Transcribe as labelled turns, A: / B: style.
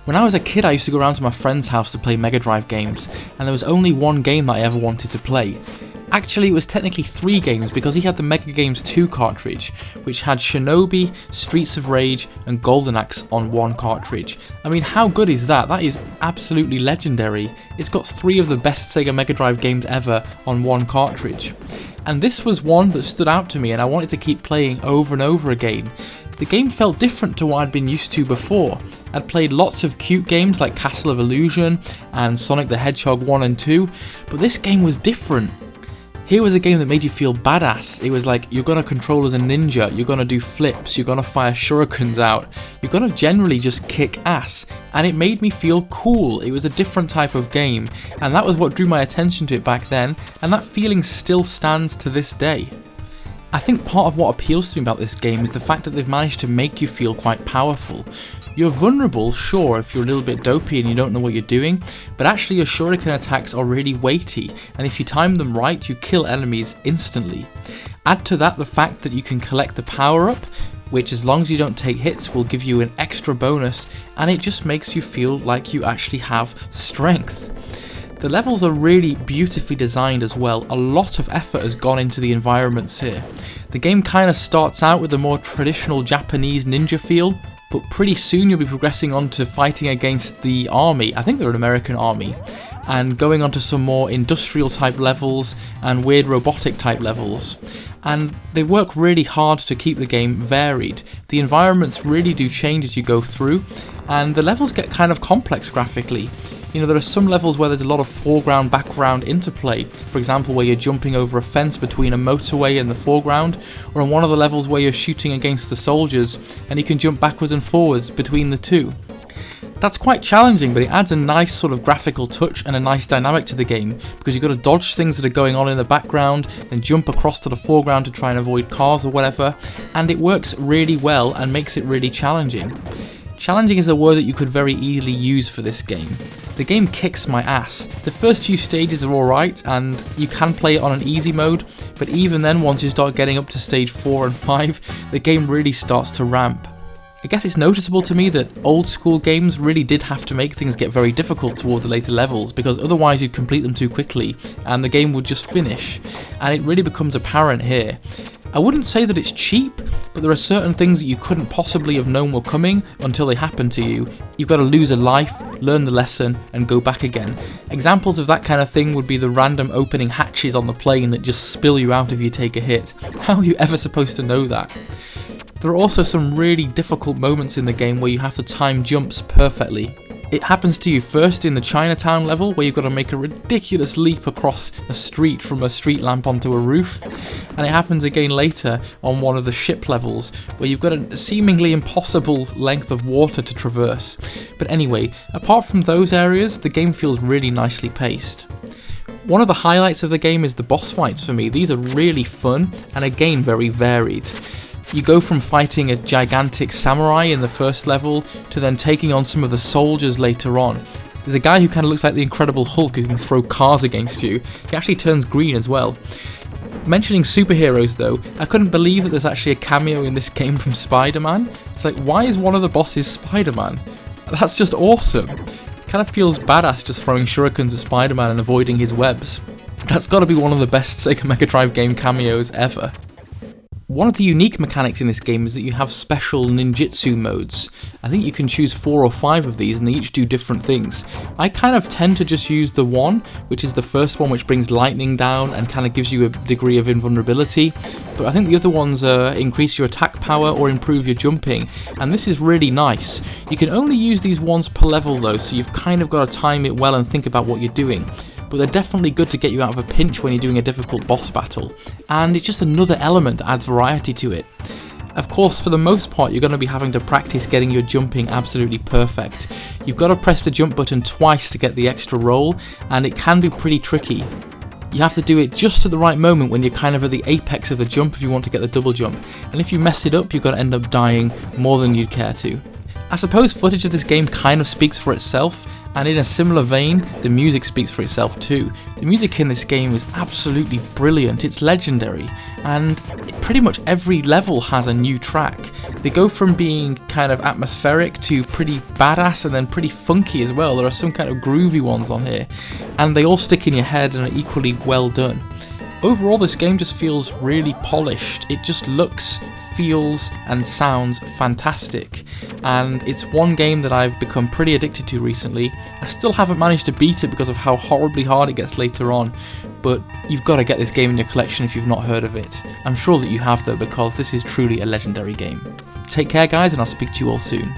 A: When I was a kid, I used to go around to my friend's house to play Mega Drive games, and there was only one game that I ever wanted to play. Actually, it was technically 3 games because he had the Mega Games 2 cartridge, which had Shinobi, Streets of Rage, and Golden Axe on one cartridge. I mean, how good is that? That is absolutely legendary. It's got 3 of the best Sega Mega Drive games ever on one cartridge. And this was one that stood out to me and I wanted to keep playing over and over again. The game felt different to what I'd been used to before. I'd played lots of cute games like Castle of Illusion and Sonic the Hedgehog 1 and 2, but this game was different. Here was a game that made you feel badass. It was like, you're gonna control as a ninja, you're gonna do flips, you're gonna fire shurikens out, you're gonna generally just kick ass, and it made me feel cool. It was a different type of game, and that was what drew my attention to it back then, and that feeling still stands to this day. I think part of what appeals to me about this game is the fact that they've managed to make you feel quite powerful. You're vulnerable, sure, if you're a little bit dopey and you don't know what you're doing, but actually your shuriken attacks are really weighty, and if you time them right, you kill enemies instantly. Add to that the fact that you can collect the power up, which as long as you don't take hits will give you an extra bonus, and it just makes you feel like you actually have strength. The levels are really beautifully designed as well. A lot of effort has gone into the environments here. The game kind of starts out with a more traditional Japanese ninja feel, but pretty soon you'll be progressing on to fighting against the army. I think they're an American army, and going on to some more industrial type levels and weird robotic type levels. And they work really hard to keep the game varied. The environments really do change as you go through, and the levels get kind of complex graphically. You know, there are some levels where there's a lot of foreground-background interplay, for example where you're jumping over a fence between a motorway and the foreground, or on one of the levels where you're shooting against the soldiers and you can jump backwards and forwards between the two. That's quite challenging, but it adds a nice sort of graphical touch and a nice dynamic to the game, because you've got to dodge things that are going on in the background, then jump across to the foreground to try and avoid cars or whatever, and it works really well and makes it really challenging. Challenging is a word that you could very easily use for this game. The game kicks my ass. The first few stages are alright and you can play it on an easy mode, but even then once you start getting up to stage 4 and 5, the game really starts to ramp. I guess it's noticeable to me that old school games really did have to make things get very difficult towards the later levels, because otherwise you'd complete them too quickly and the game would just finish, and it really becomes apparent here. I wouldn't say that it's cheap, but there are certain things that you couldn't possibly have known were coming until they happen to you. You've got to lose a life, learn the lesson, and go back again. Examples of that kind of thing would be the random opening hatches on the plane that just spill you out if you take a hit. How are you ever supposed to know that? There are also some really difficult moments in the game where you have to time jumps perfectly. It happens to you first in the Chinatown level, where you've got to make a ridiculous leap across a street from a street lamp onto a roof, and it happens again later on one of the ship levels, where you've got a seemingly impossible length of water to traverse. But anyway, apart from those areas, the game feels really nicely paced. One of the highlights of the game is the boss fights for me. These are really fun, and again very varied. You go from fighting a gigantic samurai in the first level to then taking on some of the soldiers later on. There's a guy who kind of looks like the Incredible Hulk who can throw cars against you. He actually turns green as well. Mentioning superheroes though, I couldn't believe that there's actually a cameo in this game from Spider-Man. It's like, why is one of the bosses Spider-Man? That's just awesome. It kind of feels badass just throwing shurikens at Spider-Man and avoiding his webs. That's got to be one of the best Sega Mega Drive game cameos ever. One of the unique mechanics in this game is that you have special ninjutsu modes. I think you can choose 4 or 5 of these and they each do different things. I kind of tend to just use the one, which is the first one, which brings lightning down and kind of gives you a degree of invulnerability. But I think the other ones increase your attack power or improve your jumping, and this is really nice. You can only use these once per level though, so you've kind of got to time it well and think about what you're doing. But they're definitely good to get you out of a pinch when you're doing a difficult boss battle, and it's just another element that adds variety to it. Of course, for the most part, you're going to be having to practice getting your jumping absolutely perfect. You've got to press the jump button twice to get the extra roll, and it can be pretty tricky. You have to do it just at the right moment when you're kind of at the apex of the jump if you want to get the double jump, and if you mess it up, you're going to end up dying more than you'd care to. I suppose footage of this game kind of speaks for itself. And in a similar vein, the music speaks for itself too. The music in this game is absolutely brilliant, it's legendary, and pretty much every level has a new track. They go from being kind of atmospheric to pretty badass and then pretty funky as well. There are some kind of groovy ones on here, and they all stick in your head and are equally well done. Overall, this game just feels really polished. It just looks, feels, and sounds fantastic. And it's one game that I've become pretty addicted to recently. I still haven't managed to beat it because of how horribly hard it gets later on, but you've got to get this game in your collection if you've not heard of it. I'm sure that you have though, because this is truly a legendary game. Take care guys, and I'll speak to you all soon.